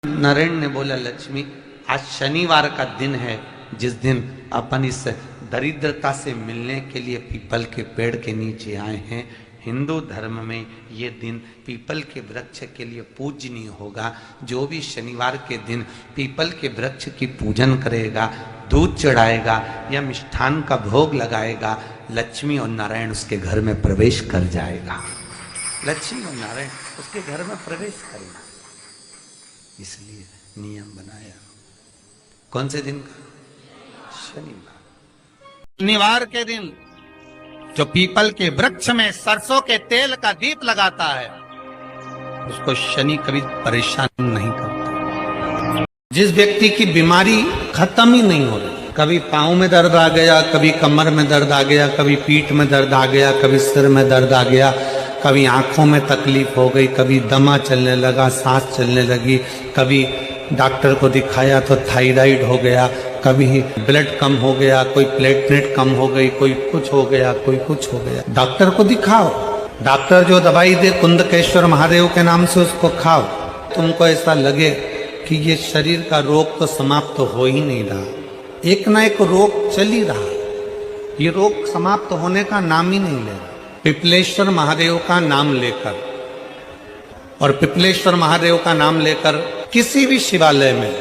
नारायण ने बोला, लक्ष्मी आज शनिवार का दिन है जिस दिन अपन इस दरिद्रता से मिलने के लिए पीपल के पेड़ के नीचे आए हैं। हिंदू धर्म में ये दिन पीपल के वृक्ष के लिए पूजनीय होगा। जो भी शनिवार के दिन पीपल के वृक्ष की पूजन करेगा, दूध चढ़ाएगा या मिष्ठान का भोग लगाएगा, लक्ष्मी और नारायण उसके घर में प्रवेश कर जाएगा। लक्ष्मी और नारायण उसके घर में प्रवेश करेगा, इसलिए नियम बनाया। कौन से दिन का? शनिवार। शनिवार के दिन जो पीपल के वृक्ष में सरसों के तेल का दीप लगाता है उसको शनि कभी परेशान नहीं करता। जिस व्यक्ति की बीमारी खत्म ही नहीं हो रही, कभी पांव में दर्द आ गया, कभी कमर में दर्द आ गया, कभी पीठ में दर्द आ गया, कभी सिर में दर्द आ गया, कभी आंखों में तकलीफ हो गई, कभी दमा चलने लगा, सांस चलने लगी, कभी डॉक्टर को दिखाया तो थायराइड हो गया, कभी ब्लड कम हो गया, कोई प्लेटलेट कम हो गई, कोई कुछ हो गया, कोई कुछ हो गया। डॉक्टर को दिखाओ, डॉक्टर जो दवाई दे कुंदकेश्वर महादेव के नाम से उसको खाओ। तुमको ऐसा लगे कि ये शरीर का रोग तो समाप्त हो ही नहीं रहा, एक ना एक रोग चल ही रहा, ये रोग समाप्त होने का नाम ही नहीं ले रहा। पिपलेश्वर महादेव का नाम लेकर और पिपलेश्वर महादेव का नाम लेकर किसी भी शिवालय में,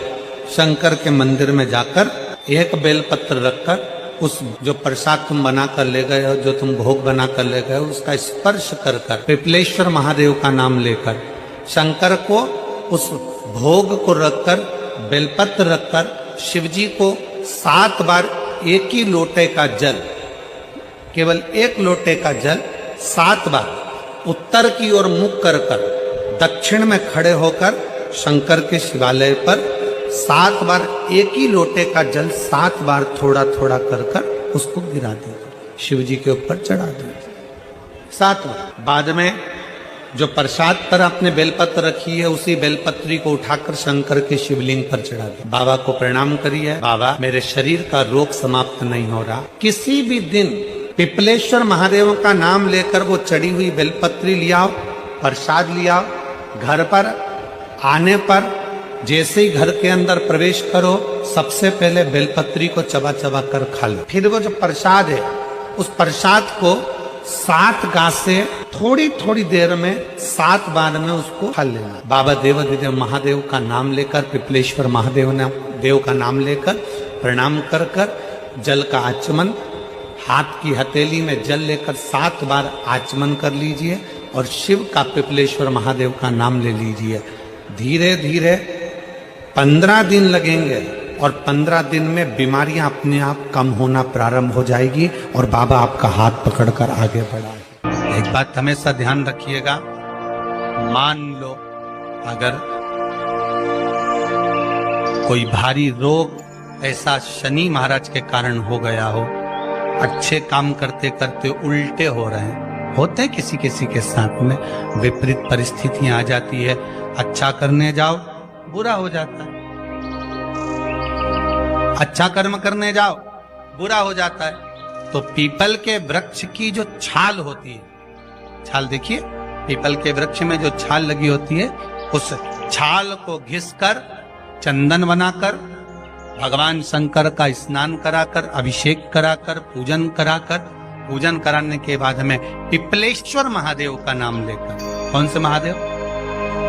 शंकर के मंदिर में जाकर एक बेलपत्र रखकर उस जो प्रसाद तुम बना कर ले गए हो, जो तुम भोग बना कर ले गए हो, उसका स्पर्श कर कर पिपलेश्वर महादेव का नाम लेकर शंकर को उस भोग को रखकर, बेलपत्र रखकर शिवजी को 7 बार एक ही लोटे का जल, केवल एक लोटे का जल 7 बार उत्तर की ओर मुख कर कर दक्षिण में खड़े होकर शंकर के शिवालय पर 7 बार एक ही लोटे का जल 7 बार थोड़ा थोड़ा कर कर उसको गिरा दीजिए, शिव जी के ऊपर चढ़ा दीजिए 7 बार। बाद में जो प्रसाद पर आपने बेलपत्र रखी है उसी बेलपत्री को उठाकर शंकर के शिवलिंग पर चढ़ा दीजिए। बाबा को प्रणाम करिए, बाबा मेरे शरीर का रोग समाप्त नहीं हो रहा। किसी भी दिन पिपलेश्वर महादेव का नाम लेकर वो चढ़ी हुई बेलपत्री लियाओ, प्रसाद लियाओ, घर पर आने पर जैसे ही घर के अंदर प्रवेश करो सबसे पहले बेलपत्री को चबा चबा कर खा लो। फिर वो जो प्रसाद है उस प्रसाद को 7 गांठ से थोड़ी थोड़ी देर में 7 बार में उसको खा लेना। बाबा देवाधिदेव महादेव का नाम लेकर, पिपलेश्वर महादेव देव का नाम लेकर प्रणाम कर कर जल का आचमन, हाथ की हथेली में जल लेकर 7 बार आचमन कर लीजिए और शिव का, पिपलेश्वर महादेव का नाम ले लीजिए। धीरे धीरे 15 दिन लगेंगे और 15 दिन में बीमारियां अपने आप कम होना प्रारंभ हो जाएगी और बाबा आपका हाथ पकड़कर आगे बढ़ाएंगे। एक बात हमेशा ध्यान रखिएगा, मान लो अगर कोई भारी रोग ऐसा शनि महाराज के कारण हो गया हो, अच्छे काम करते करते उल्टे हो रहे हैं, होते किसी किसी के साथ में विपरीत परिस्थितियां आ जाती है, अच्छा करने जाओ बुरा हो जाता है, अच्छा कर्म करने जाओ बुरा हो जाता है। तो पीपल के वृक्ष की जो छाल होती है, छाल देखिए, पीपल के वृक्ष में जो छाल लगी होती है उस छाल को घिसकर चंदन बनाकर भगवान शंकर का स्नान कराकर, अभिषेक कराकर, पूजन कराकर, पूजन कराने के बाद हमें पिपलेश्वर महादेव का नाम लेकर, कौन से महादेव?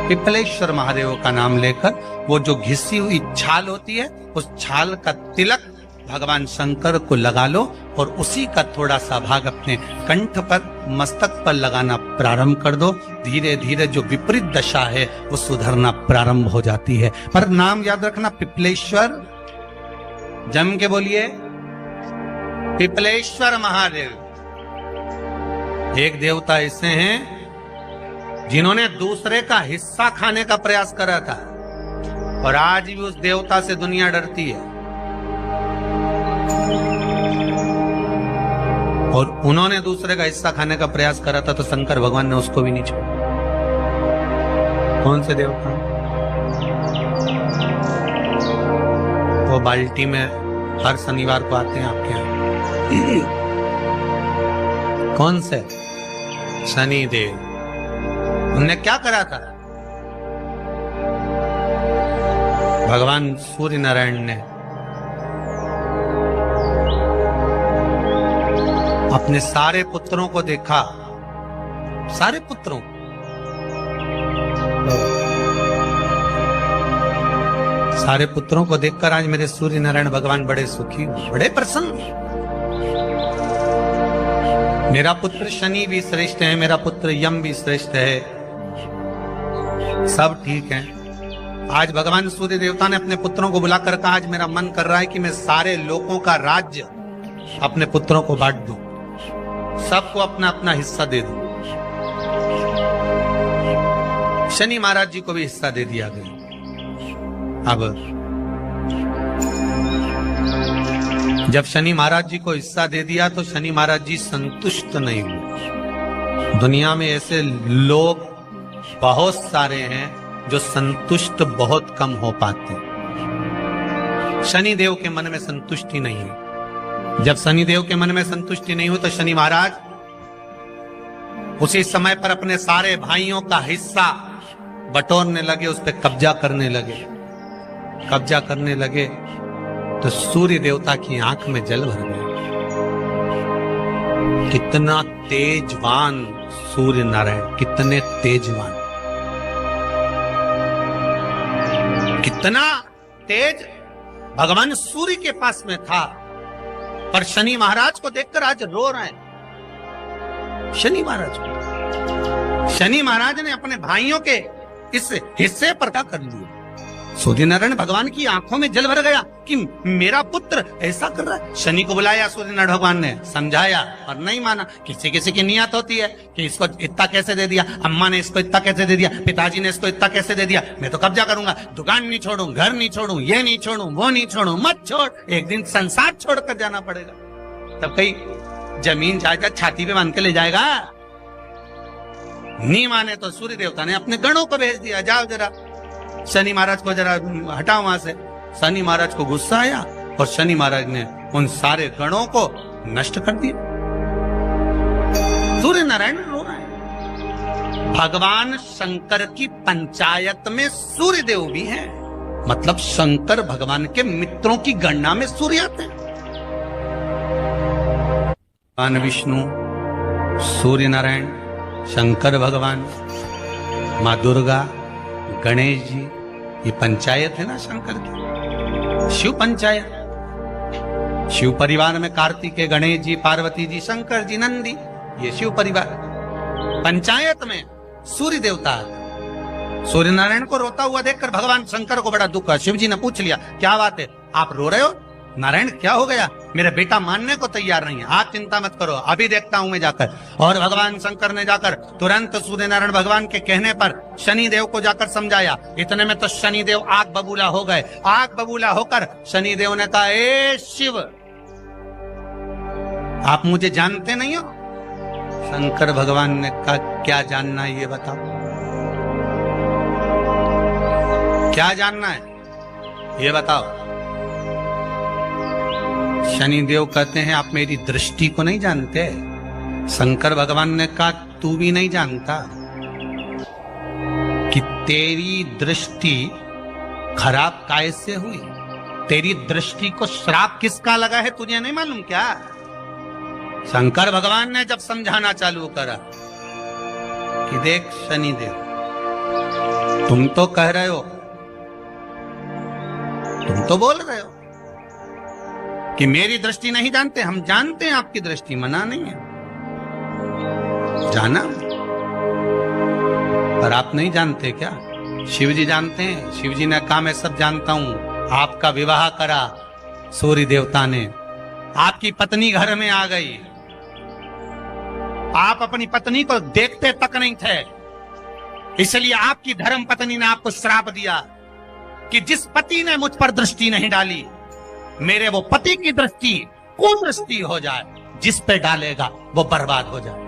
पिपलेश्वर महादेव का नाम लेकर वो जो घिसी हुई छाल होती है उस छाल का तिलक भगवान शंकर को लगा लो और उसी का थोड़ा सा भाग अपने कंठ पर, मस्तक पर लगाना प्रारंभ कर दो। धीरे धीरे जो विपरीत दशा है वो सुधरना प्रारंभ हो जाती है। पर नाम याद रखना, पिपलेश्वर, जम के बोलिए पिपलेश्वर महादेव। एक देवता ऐसे हैं जिन्होंने दूसरे का हिस्सा खाने का प्रयास करा था और आज भी उस देवता से दुनिया डरती है। और उन्होंने दूसरे का हिस्सा खाने का प्रयास करा था तो शंकर भगवान ने उसको भी नहीं छोड़ा। कौन से देवता? वो बाल्टी में हर शनिवार को आते हैं आपके यहाँ। कौन से? शनि देव। उनने क्या करा था? भगवान सूर्य नारायण ने अपने सारे पुत्रों को देखा, सारे पुत्रों, सारे पुत्रों को देखकर आज मेरे सूर्य नारायण भगवान बड़े सुखी, बड़े प्रसन्न। मेरा पुत्र शनि भी श्रेष्ठ है, मेरा पुत्र यम भी श्रेष्ठ है, सब ठीक है। आज भगवान सूर्य देवता ने अपने पुत्रों को बुलाकर कहा, आज मेरा मन कर रहा है कि मैं सारे लोगों का राज्य अपने पुत्रों को बांट दूं, सबको अपना अपना हिस्सा दे दूं। शनि महाराज जी को भी हिस्सा दे दिया गया। अब जब शनि महाराज जी को हिस्सा दे दिया तो शनि महाराज जी संतुष्ट नहीं हुए। दुनिया में ऐसे लोग बहुत सारे हैं जो संतुष्ट बहुत कम हो पाते। शनि देव के मन में संतुष्टि नहीं है। जब शनि देव के मन में संतुष्टि नहीं हुई तो शनि महाराज उसी समय पर अपने सारे भाइयों का हिस्सा बटोरने लगे, उस पर कब्जा करने लगे। कब्जा करने लगे तो सूर्य देवता की आंख में जल भर गया। कितना तेजवान सूर्य नारायण, कितने तेजवान, कितना तेज भगवान सूर्य के पास में था। पर शनि महाराज को देखकर आज रो रहे हैं। शनि महाराज को, शनि महाराज ने अपने भाइयों के इस हिस्से पर क्या कर लिया। सूर्य नारायण भगवान की आंखों में जल भर गया कि मेरा पुत्र ऐसा कर रहा है। शनि को बुलाया सूर्य नारायण भगवान ने, समझाया और नहीं माना। किसी किसी की नियत होती है कि इसको इतना कैसे दे दिया, अम्मा ने इसको इतना कैसे दे दिया, पिताजी ने इसको इतना कैसे दे दिया, मैं तो कब्जा करूंगा, दुकान नहीं छोड़ू, घर नहीं छोड़ू, ये नहीं छोड़ू, वो नहीं छोड़ू। मत छोड़, एक दिन संसार छोड़कर जाना पड़ेगा। तब कहीं जमीन जायदाद छाती पे बांध के ले जाएगा। नहीं माने तो सूर्य देवता ने अपने गणों को भेज दिया, जाओ जरा शनि महाराज को जरा हटाओ वहां से। शनि महाराज को गुस्सा आया और शनि महाराज ने उन सारे गणों को नष्ट कर दिया। सूर्य नारायण रो रहा है। भगवान शंकर की पंचायत में सूर्य देव भी हैं, मतलब शंकर भगवान के मित्रों की गणना में सूर्य आते हैं। भगवान विष्णु, सूर्य नारायण, शंकर भगवान, माँ दुर्गा, गणेश जी, ये पंचायत है ना शंकर की, शिव पंचायत। शिव परिवार में कार्तिकेय, गणेश जी, पार्वती जी, शंकर जी, नंदी, ये शिव परिवार। पंचायत में सूर्य देवता। सूर्य नारायण को रोता हुआ देखकर भगवान शंकर को बड़ा दुख हुआ। शिव जी ने पूछ लिया, क्या बात है, आप रो रहे हो? नारायण क्या हो गया? मेरा बेटा मानने को तैयार नहीं है। आप चिंता मत करो, अभी देखता हूं मैं जाकर। और भगवान शंकर ने जाकर तुरंत सूर्य नारायण भगवान के कहने पर शनि देव को जाकर समझाया। इतने में तो शनि देव आग बबूला हो गए। आग बबूला होकर शनि देव ने कहा, ए शिव, आप मुझे जानते नहीं हो? शंकर भगवान ने कहा, क्या जानना है ये बताओ, क्या जानना है ये बताओ। शनिदेव कहते हैं, आप मेरी दृष्टि को नहीं जानते। शंकर भगवान ने कहा, तू भी नहीं जानता कि तेरी दृष्टि खराब कैसे हुई। तेरी दृष्टि को श्राप किसका लगा है तुझे नहीं मालूम क्या? शंकर भगवान ने जब समझाना चालू करा कि देख शनिदेव, तुम तो कह रहे हो, तुम तो बोल रहे हो कि मेरी दृष्टि नहीं जानते। हम जानते हैं आपकी दृष्टि, मना नहीं है, जाना, पर आप नहीं जानते क्या? शिव जी जानते हैं। शिव जी ने कहा, मैं सब जानता हूं। आपका विवाह करा सूर्य देवता ने, आपकी पत्नी घर में आ गई, आप अपनी पत्नी को देखते तक नहीं थे, इसलिए आपकी धर्म पत्नी ने आपको श्राप दिया कि जिस पति ने मुझ पर दृष्टि नहीं डाली, मेरे वो पति की दृष्टि कुदृष्टि हो जाए, जिस पे डालेगा वो बर्बाद हो जाए।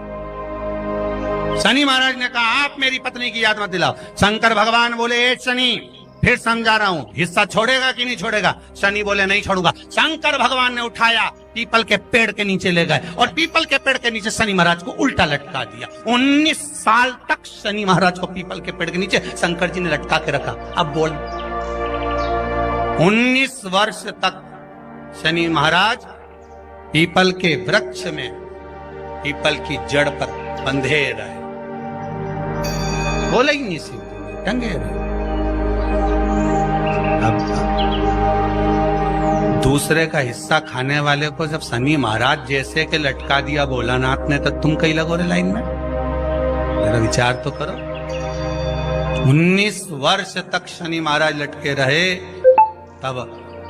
शनि महाराज ने कहा, आप मेरी पत्नी की याद मत दिलाओ। शंकर भगवान बोले, ए शनि, फिर समझा रहा हूं, हिस्सा छोड़ेगा कि नहीं छोड़ेगा? शनि बोले, नहीं छोड़ूंगा। शंकर भगवान ने उठाया, पीपल के पेड़ के नीचे ले गए और पीपल के पेड़ के नीचे शनि महाराज को उल्टा लटका दिया। 19 साल तक शनि महाराज को पीपल के पेड़ के नीचे शंकर जी ने लटका के रखा। अब बोल, 19 वर्ष तक शनि महाराज पीपल के वृक्ष में पीपल की जड़ पर बंधे रहे, बोले ही नहीं सीधे, टंगे रहे। अब दूसरे का हिस्सा खाने वाले को जब शनि महाराज जैसे के लटका दिया भोलानाथ ने, तो तुम कहीं लगो रे लाइन में? मेरा विचार तो करो। 19 वर्ष तक शनि महाराज लटके रहे, तब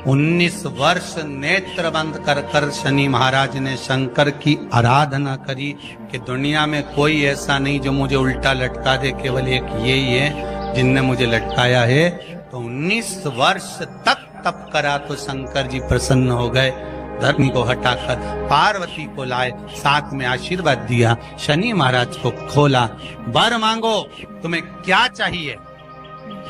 19 वर्ष नेत्र बंद कर कर शनि महाराज ने शंकर की आराधना करी कि दुनिया में कोई ऐसा नहीं जो मुझे उल्टा लटका दे, केवल एक ये ही है जिनने मुझे लटकाया है। तो 19 वर्ष तक तप करा तो शंकर जी प्रसन्न हो गए, धर्म को हटाकर पार्वती को लाए, साथ में आशीर्वाद दिया, शनि महाराज को खोला। वर मांगो, तुम्हें क्या चाहिए,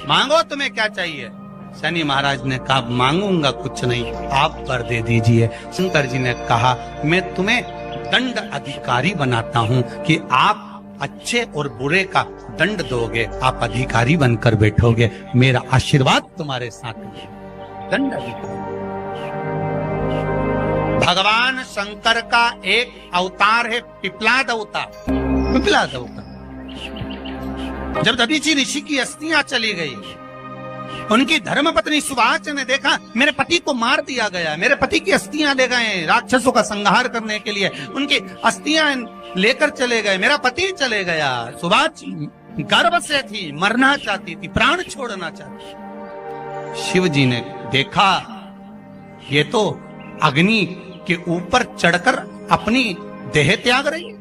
मांगो तुम्हें क्या चाहिए। शनि महाराज ने कहा मांगूंगा कुछ नहीं, आप वर दे दीजिए। शंकर जी ने कहा मैं तुम्हें दंड अधिकारी बनाता हूं कि आप अच्छे और बुरे का दंड दोगे, आप अधिकारी बनकर बैठोगे, मेरा आशीर्वाद तुम्हारे साथ है। दंड अधिकारी। भगवान शंकर का एक अवतार है पिपलाद अवतार। पिपलाद अवतार। जब दधीची ऋषि की अस्थियां चली गई, उनकी धर्मपत्नी सुभाष ने देखा मेरे पति को मार दिया गया, मेरे पति की अस्थियां ले गए राक्षसों का संहार करने के लिए, उनकी अस्थियां लेकर चले गए, मेरा पति चले गया। सुभाष गर्भ से थी, मरना चाहती थी, प्राण छोड़ना चाहती थी। शिव जी ने देखा ये तो अग्नि के ऊपर चढ़कर अपनी देह त्याग रही है।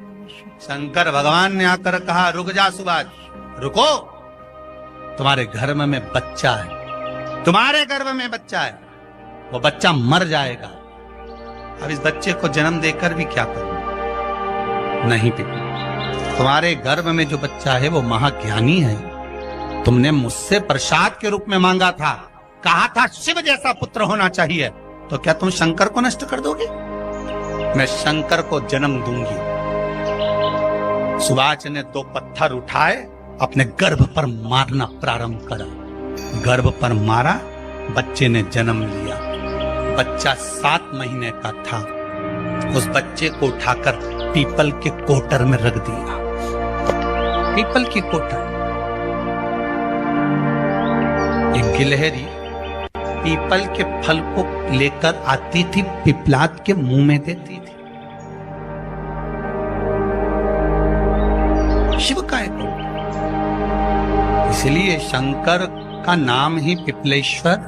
शंकर भगवान ने आकर कहा रुक जा सुभाष, रुको, तुम्हारे गर्भ में बच्चा है, तुम्हारे गर्भ में बच्चा है, वो बच्चा मर जाएगा। अब इस बच्चे को जन्म देकर भी क्या करूं? नहीं पिता, तुम्हारे गर्भ में जो बच्चा है वो महाज्ञानी है, तुमने मुझसे प्रसाद के रूप में मांगा था, कहा था शिव जैसा पुत्र होना चाहिए, तो क्या तुम शंकर को नष्ट कर दोगे? मैं शंकर को जन्म दूंगी। सुभाष ने 2 पत्थर उठाए, अपने गर्भ पर मारना प्रारंभ करा, गर्भ पर मारा, बच्चे ने जन्म लिया। बच्चा 7 महीने का था। उस बच्चे को उठाकर पीपल के कोटर में रख दिया। पीपल की कोटर। एक गिलहरी पीपल के फल को लेकर आती थी, पिपलाद के मुंह में देती थी। शिव का एक, इसलिए शंकर का नाम ही पिपलेश्वर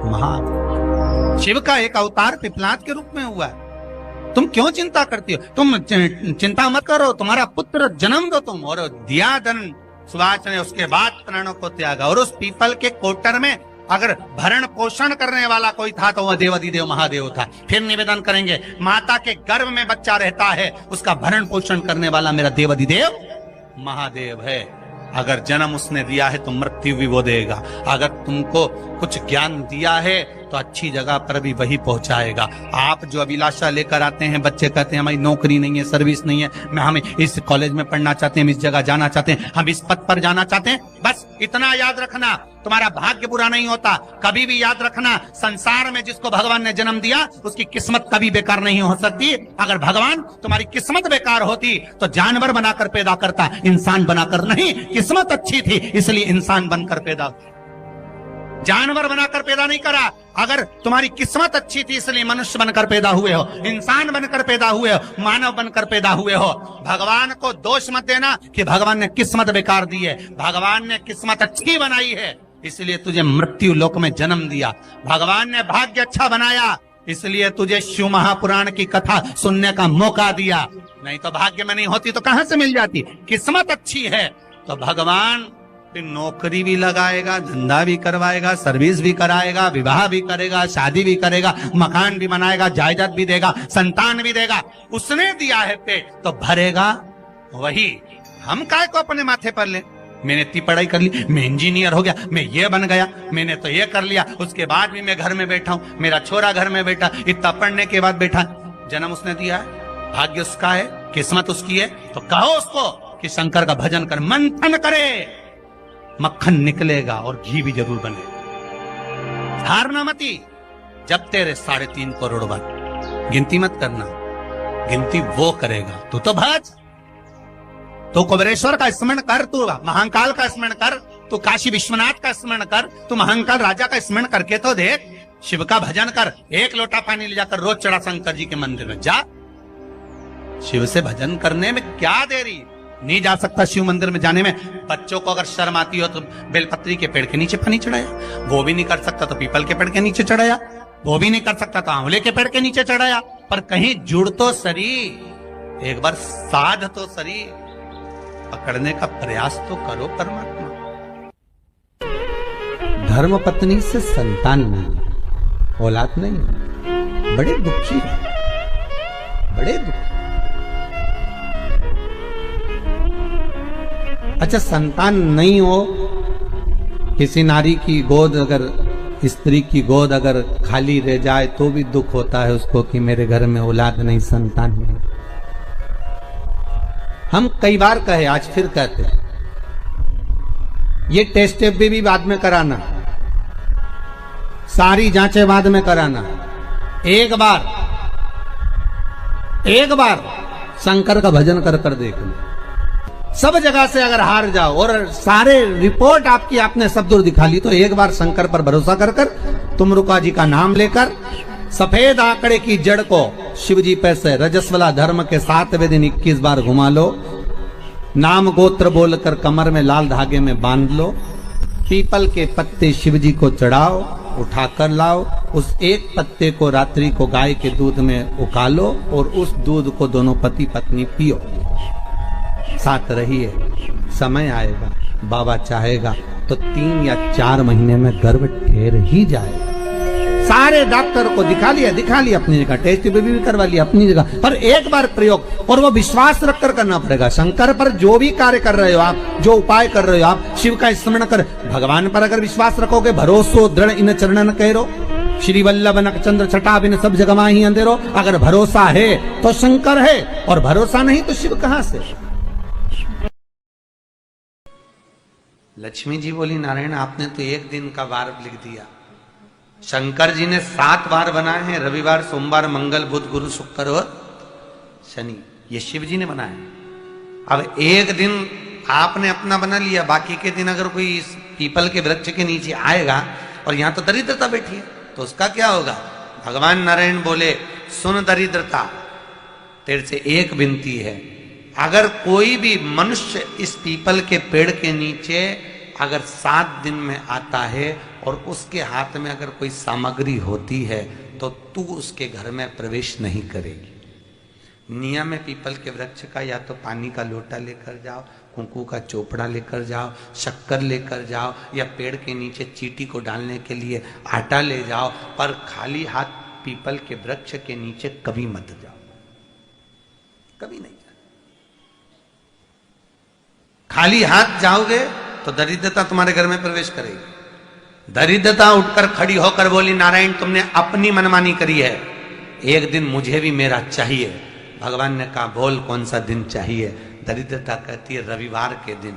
महान। शिव का एक अवतार पिपलाद के रूप में हुआ है। तुम क्यों चिंता करती हो? तुम चिंता मत करो, तुम्हारा पुत्र जन्म दो तुम। और दिया धन सुभाष ने, उसके बाद प्राणों को त्यागा। और उस पीपल के कोटर में अगर भरण पोषण करने वाला कोई था तो वह देवाधिदेव महादेव था। फिर निवेदन करेंगे, माता के गर्भ में बच्चा रहता है, उसका भरण पोषण करने वाला मेरा देवाधिदेव महादेव है। अगर जन्म उसने दिया है तो मृत्यु भी वो देगा। अगर तुमको कुछ ज्ञान दिया है तो अच्छी जगह पर भी वही पहुंचाएगा। आप जो अभिलाषा लेकर आते हैं, बच्चे कहते हैं हमारी नौकरी नहीं है, सर्विस नहीं है, हम इस कॉलेज में पढ़ना चाहते हैं, हम इस जगह जाना चाहते हैं, हम इस पद पर जाना चाहते हैं, बस इतना याद रखना, तुम्हारा भाग्य बुरा नहीं होता। कभी भी याद रखना, संसार में जिसको भगवान ने जन्म दिया उसकी किस्मत कभी बेकार नहीं हो सकती। अगर भगवान तुम्हारी किस्मत बेकार होती तो जानवर बनाकर पैदा करता, इंसान बनाकर नहीं। किस्मत अच्छी थी इसलिए इंसान बनकर पैदा, जानवर बनाकर पैदा नहीं करा। अगर तुम्हारी किस्मत अच्छी थी इसलिए मनुष्य बनकर पैदा हुए हो, इंसान बनकर पैदा हुए हो, मानव बनकर पैदा हुए हो। भगवान को दोष मत देना कि भगवान ने किस्मत बेकार दी है। भगवान ने किस्मत अच्छी बनाई है इसलिए तुझे मृत्यु लोक में जन्म दिया। भगवान ने भाग्य अच्छा बनाया इसलिए तुझे शिव महापुराण की कथा सुनने का मौका दिया। नहीं तो भाग्य में नहीं होती तो कहां से मिल जाती? किस्मत अच्छी है तो भगवान फिर नौकरी भी लगाएगा, धंधा भी करवाएगा, सर्विस भी कराएगा, विवाह भी करेगा, शादी भी करेगा, मकान भी बनाएगा, जायदाद भी देगा, संतान भी देगा। उसने दिया है पेट तो भरेगा वही। हम काय को अपने माथे पर ले? मैंने इतनी पढ़ाई कर ली, मैं इंजीनियर हो गया, मैं ये बन गया, मैंने तो ये कर लिया, उसके बाद भी मैं घर में बैठा हूं, मेरा छोरा घर में बैठा, इतना पढ़ने के बाद बैठा। जन्म उसने दिया है, भाग्य उसका है, किस्मत उसकी है, तो कहो उसको कि शंकर का भजन कर, मंथन करे, मक्खन निकलेगा और घी भी जरूर बनेगा। हारना मती, जब तेरे 3.5 करोड़ बार गिनती मत करना, गिनती वो करेगा। तू तो भज, तू कुबेरेश्वर का स्मरण कर, तू महाकाल का स्मरण कर, तू काशी विश्वनाथ का स्मरण कर, तू महाकाल राजा का स्मरण करके तो देख, शिव का भजन कर। 1 लोटा पानी ले जाकर रोज चढ़ा शंकर जी के मंदिर में जा। शिव से भजन करने में क्या देरी, नहीं जा सकता शिव मंदिर में जाने में? बच्चों को अगर शर्म आती हो तो बेलपत्री के पेड़ के नीचे पानी चढ़ाया, वो भी नहीं कर सकता तो पीपल के पेड़ के नीचे चढ़ाया, वो भी नहीं कर सकता तो आंवले के पेड़ के नीचे चढ़ाया। पर कहीं जुड़ तो सरी, एक बार साध तो सरी, पकड़ने का प्रयास तो करो परमात्मा। धर्म पत्नी से संतान नहीं, औलाद नहीं, बड़े दुखी है, बड़े दुखी। अच्छा, संतान नहीं हो, किसी नारी की गोद अगर, स्त्री की गोद अगर खाली रह जाए तो भी दुख होता है उसको कि मेरे घर में औलाद नहीं, संतान नहीं। हम कई बार कहे, आज फिर कहते हैं, ये टेस्ट भी बाद में कराना, सारी जांचें बाद में कराना। एक बार शंकर का भजन कर कर देखना। सब जगह से अगर हार जाओ और सारे रिपोर्ट आपकी आपने सब दूर दिखा ली, तो एक बार शंकर पर भरोसा कर कर, तुमरुका जी का नाम लेकर, सफेद आंकड़े की जड़ को शिवजी पे से रजस्वला धर्म के 7वें दिन 21 बार घुमा लो, नाम गोत्र बोलकर कमर में लाल धागे में बांध लो, पीपल के पत्ते शिवजी को चढ़ाओ, उठाकर लाओ, उस एक पत्ते को रात्रि को गाय के दूध में उकालो और उस दूध को दोनों पति पत्नी पियो। साथ रहिए, समय आएगा, बाबा चाहेगा तो 3 या 4 महीने में गर्भ ठहर ही जाएगा। सारे डॉक्टर को दिखा लिया अपनी जगह, टेस्ट भी करवा लिया अपनी जगह, पर एक बार प्रयोग, और वो विश्वास रखकर करना पड़ेगा। शंकर पर जो भी कार्य कर रहे हो आप, जो उपाय कर रहे हो आप, शिव का स्मरण कर, भगवान पर अगर विश्वास रखोगे, भरोसो दृढ़ इन चरणन कहो, श्री वल्लभ नख चंद्र छटा बिन सब जगह ही अंधेरो। अगर भरोसा है तो शंकर है, और भरोसा नहीं तो शिव कहां से? लक्ष्मी जी बोली, नारायण आपने तो एक दिन का वार लिख दिया, शंकर जी ने 7 वार बनाए हैं, रविवार, सोमवार, मंगल, बुध, गुरु, शुक्र और शनि, ये शिव जी ने बनाए। अब एक दिन आपने अपना बना लिया, बाकी के दिन अगर कोई इस पीपल के वृक्ष के नीचे आएगा और यहां तो दरिद्रता बैठी है, तो उसका क्या होगा? भगवान नारायण बोले, सुन दरिद्रता, तेरे से एक विनती है, अगर कोई भी मनुष्य इस पीपल के पेड़ के नीचे अगर 7 दिन में आता है और उसके हाथ में अगर कोई सामग्री होती है, तो तू उसके घर में प्रवेश नहीं करेगी। नियम है पीपल के वृक्ष का, या तो पानी का लोटा लेकर जाओ, कुंकू का चोपड़ा लेकर जाओ, शक्कर लेकर जाओ, या पेड़ के नीचे चींटी को डालने के लिए आटा ले जाओ, पर खाली हाथ पीपल के वृक्ष के नीचे कभी मत जाओ, कभी नहीं जाओ। खाली हाथ जाओगे तो दरिद्रता तुम्हारे घर में प्रवेश करेगी। दरिद्रता उठकर खड़ी होकर बोली, नारायण तुमने अपनी मनमानी करी है, एक दिन मुझे भी मेरा चाहिए। भगवान ने कहा, बोल कौन सा दिन चाहिए? दरिद्रता कहती है, रविवार के दिन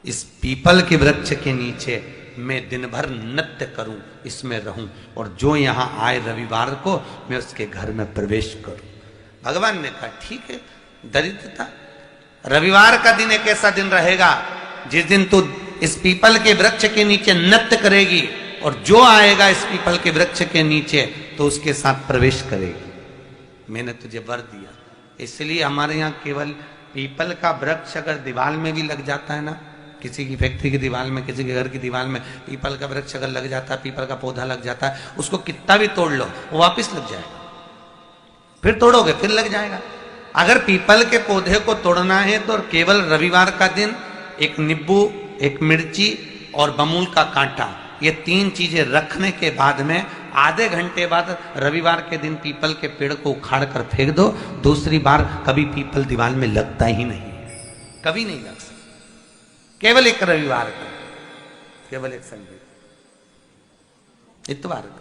इस पीपल के वृक्ष के नीचे मैं दिन भर नृत्य करूं, इसमें रहूं, और जो यहां आए रविवार को मैं उसके घर में प्रवेश करूं। भगवान ने कहा, ठीक है। दरिद्रता, रविवार का दिन एक ऐसा दिन रहेगा जिस दिन तू इस पीपल के वृक्ष के नीचे नृत्य करेगी, और जो आएगा इस पीपल के वृक्ष के नीचे तो उसके साथ प्रवेश करेगी। मैंने तुझे वर दिया। इसलिए हमारे यहाँ केवल पीपल का वृक्ष अगर दीवार में भी लग जाता है ना, किसी की फैक्ट्री की दीवार में, किसी के घर की दीवार में पीपल का वृक्ष अगर लग जाता है, पीपल का पौधा लग जाता है, उसको कितना भी तोड़ लो वो वापिस लग जाएगा, फिर तोड़ोगे फिर लग जाएगा। अगर पीपल के पौधे को तोड़ना है तो केवल रविवार का दिन एक नींबू, एक मिर्ची और बमूल का कांटा, ये 3 चीजें रखने के बाद में आधे घंटे बाद रविवार के दिन पीपल के पेड़ को उखाड़ कर फेंक दो। दूसरी बार कभी पीपल दीवार में लगता ही नहीं है, कभी नहीं लग सकता। केवल एक रविवार का, केवल एक संडे, इतवार का।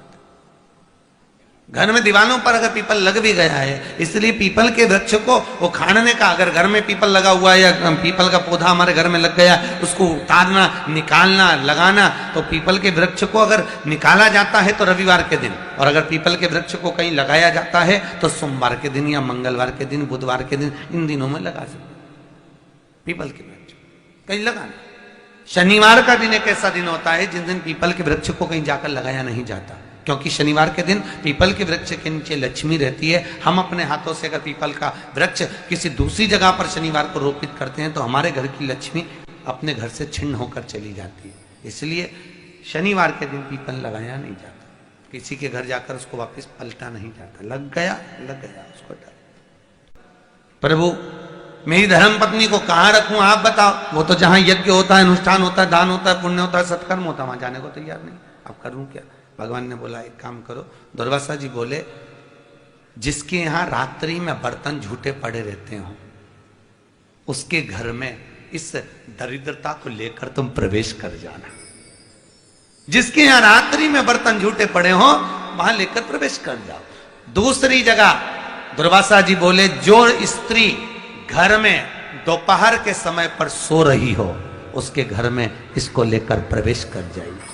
घर में दीवारों पर अगर पीपल लग भी गया है, इसलिए पीपल के वृक्ष को वो खाड़ने का, अगर घर में पीपल लगा हुआ है या पीपल का पौधा हमारे घर में लग गया, उसको उतारना, निकालना, लगाना, तो पीपल के वृक्ष को अगर निकाला जाता है तो रविवार के दिन, और अगर पीपल के वृक्ष को कहीं लगाया जाता है तो सोमवार के दिन या मंगलवार के दिन, बुधवार के दिन, इन दिनों में लगा सकते पीपल के वृक्ष कहीं लगाना। शनिवार का दिन एक ऐसा दिन होता है जिस दिन पीपल के वृक्ष को कहीं जाकर लगाया नहीं जाता, क्योंकि शनिवार के दिन पीपल के वृक्ष के नीचे लक्ष्मी रहती है। हम अपने हाथों से अगर पीपल का वृक्ष किसी दूसरी जगह पर शनिवार को रोपित करते हैं तो हमारे घर की लक्ष्मी अपने घर से छिन्न होकर चली जाती है। इसलिए शनिवार के दिन पीपल लगाया नहीं जाता, किसी के घर जाकर उसको वापस पलटा नहीं जाता। लग गया उसको डर। प्रभु मेरी धर्म पत्नी को कहाँ रखूं आप बताओ? वो तो जहां यज्ञ होता है, अनुष्ठान होता है, दान होता है, पुण्य होता है, सत्कर्म होता है, वहां जाने को तैयार नहीं। अब करूं क्या? भगवान ने बोला एक काम करो। दुर्वासा जी बोले जिसके यहां रात्रि में बर्तन झूठे पड़े रहते हो उसके घर में इस दरिद्रता को लेकर तुम प्रवेश कर जाना। जिसके यहां रात्रि में बर्तन झूठे पड़े हो वहां लेकर प्रवेश कर जाओ। दूसरी जगह दुर्वासा जी बोले जो स्त्री घर में दोपहर के समय पर सो रही हो उसके घर में इसको लेकर प्रवेश कर जाइए।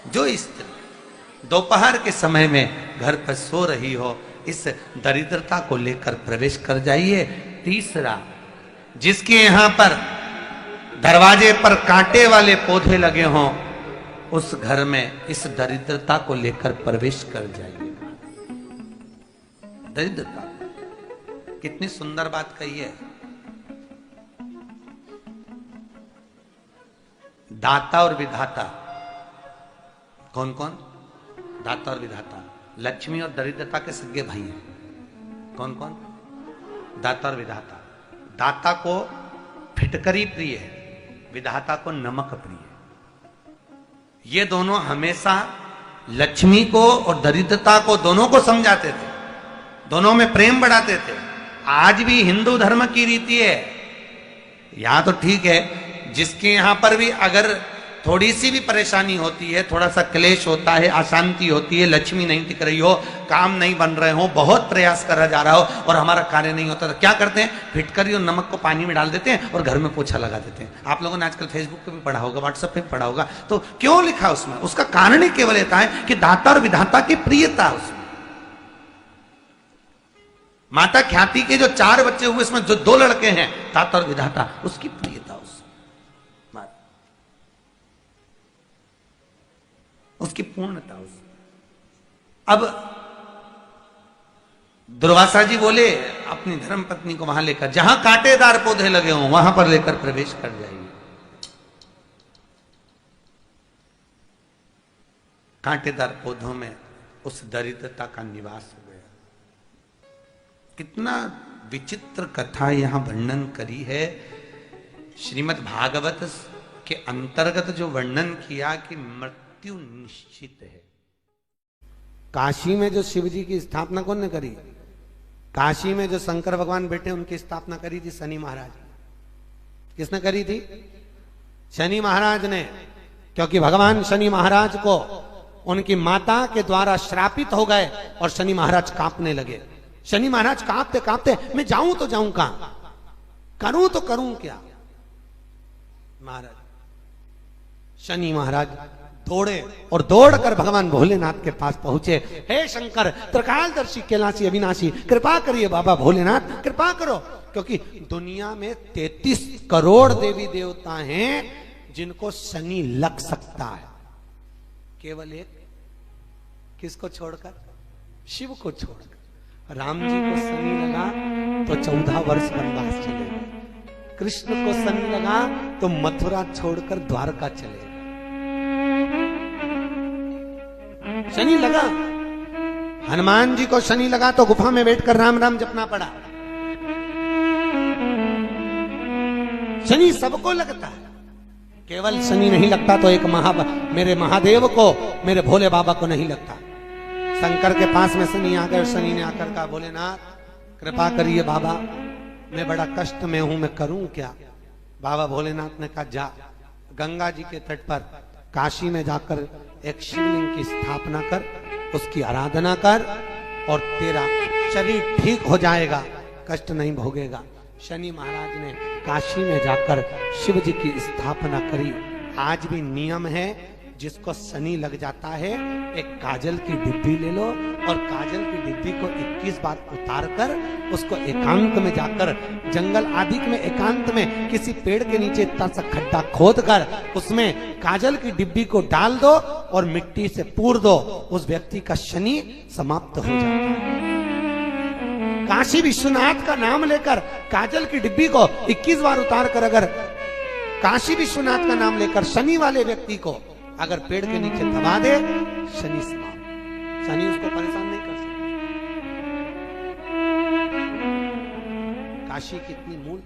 जो स्त्री दोपहर के समय में घर पर सो रही हो इस दरिद्रता को लेकर प्रवेश कर जाइए। तीसरा, जिसके यहां पर दरवाजे पर कांटे वाले पौधे लगे हों उस घर में इस दरिद्रता को लेकर प्रवेश कर जाइए। दरिद्रता, कितनी सुंदर बात कही है। दाता और विधाता, कौन कौन? दाता और विधाता। लक्ष्मी और दरिद्रता के सगे भाई हैं। कौन कौन? दाता और विधाता। दाता को फिटकरी प्रिय है, विधाता को नमक प्रिय है। ये दोनों हमेशा लक्ष्मी को और दरिद्रता को दोनों को समझाते थे, दोनों में प्रेम बढ़ाते थे। आज भी हिंदू धर्म की रीति है। यहां तो ठीक है, जिसके यहां पर भी अगर थोड़ी सी भी परेशानी होती है, थोड़ा सा क्लेश होता है, अशांति होती है, लक्ष्मी नहीं टिक रही हो, काम नहीं बन रहे हो, बहुत प्रयास करा जा रहा हो और हमारा कार्य नहीं होता, तो क्या करते हैं? फिटकरी और नमक को पानी में डाल देते हैं और घर में पोछा लगा देते हैं। आप लोगों ने आजकल फेसबुक पे भी पढ़ा होगा, व्हाट्सएप पे भी पढ़ा होगा। तो क्यों लिखा उसमें? उसका कारण ही केवल ये है कि दाता और विधाता की प्रियता उसमें। माता ख्याति के जो 4 बच्चे हुए इसमें जो 2 लड़के हैं, दाता और विधाता, उसकी प्रियता उसकी पूर्णता उसकी। अब दुर्वासा जी बोले अपनी धर्म पत्नी को वहां लेकर, जहां कांटेदार पौधे लगे हों वहां पर लेकर प्रवेश कर जाइए। कांटेदार पौधों में उस दरिद्रता का निवास हो गया। कितना विचित्र कथा यहां वर्णन करी है। श्रीमद् भागवत के अंतर्गत जो वर्णन किया कि मृत्यु निश्चित है। काशी में जो शिव जी की स्थापना कौन ने करी? काशी में जो शंकर भगवान बैठे उनकी स्थापना करी थी शनि महाराज। किसने करी थी? शनि महाराज ने। क्योंकि भगवान शनि महाराज को उनकी माता के द्वारा श्रापित हो गए और शनि महाराज कांपने लगे। शनि महाराज कांपते कांपते, मैं जाऊं तो जाऊं कहां, करूं तो करूं क्या? महाराज शनि महाराज दौड़े और दौड़कर भगवान भोलेनाथ के पास पहुंचे। हे शंकर, त्रिकालदर्शी, कैलाशी, अविनाशी, कृपा करिए बाबा भोलेनाथ, कृपा करो। क्योंकि दुनिया में 33 करोड़ देवी देवता हैं जिनको शनि लग सकता है, केवल एक किसको छोड़कर? शिव को छोड़कर। राम जी को शनि लगा तो 14 वर्ष वनवास चले गए। कृष्ण को शनि लगा तो मथुरा छोड़कर द्वारका चले गए। शनि लगा। हनुमान जी को शनि लगा तो गुफा में बैठकर राम राम जपना पड़ा। शनि सबको लगता है, केवल शनि नहीं लगता तो एक मेरे महादेव को, मेरे भोले बाबा को नहीं लगता। शंकर के पास में शनि आ गए। शनि ने आकर कहा, भोलेनाथ कृपा करिए बाबा, मैं बड़ा कष्ट में हूं, मैं करूं क्या? बाबा भोलेनाथ ने कहा, जा गंगा जी के तट पर काशी में जाकर एक शिवलिंग की स्थापना कर, उसकी आराधना कर और तेरा शरीर ठीक हो जाएगा, कष्ट नहीं भोगेगा। शनि महाराज ने काशी में जाकर शिव जी की स्थापना करी। आज भी नियम है, जिसको शनि लग जाता है एक काजल की डिब्बी ले लो और काजल की डिब्बी को 21 बार उतार कर उसको एकांत में जाकर, जंगल आदि में एकांत में किसी पेड़ के नीचे इतना सा खड्डा खोद कर उसमें काजल की डिब्बी को डाल दो और मिट्टी से पूर दो, उस व्यक्ति का शनि समाप्त हो जाता है। काशी विश्वनाथ का नाम लेकर काजल की डिब्बी को 21 बार उतार कर अगर काशी विश्वनाथ का नाम लेकर शनि वाले व्यक्ति को अगर पेड़ के नीचे दबा दे, शनि समाप्त, शनि उसको परेशान नहीं कर सकता। काशी की इतनी मूल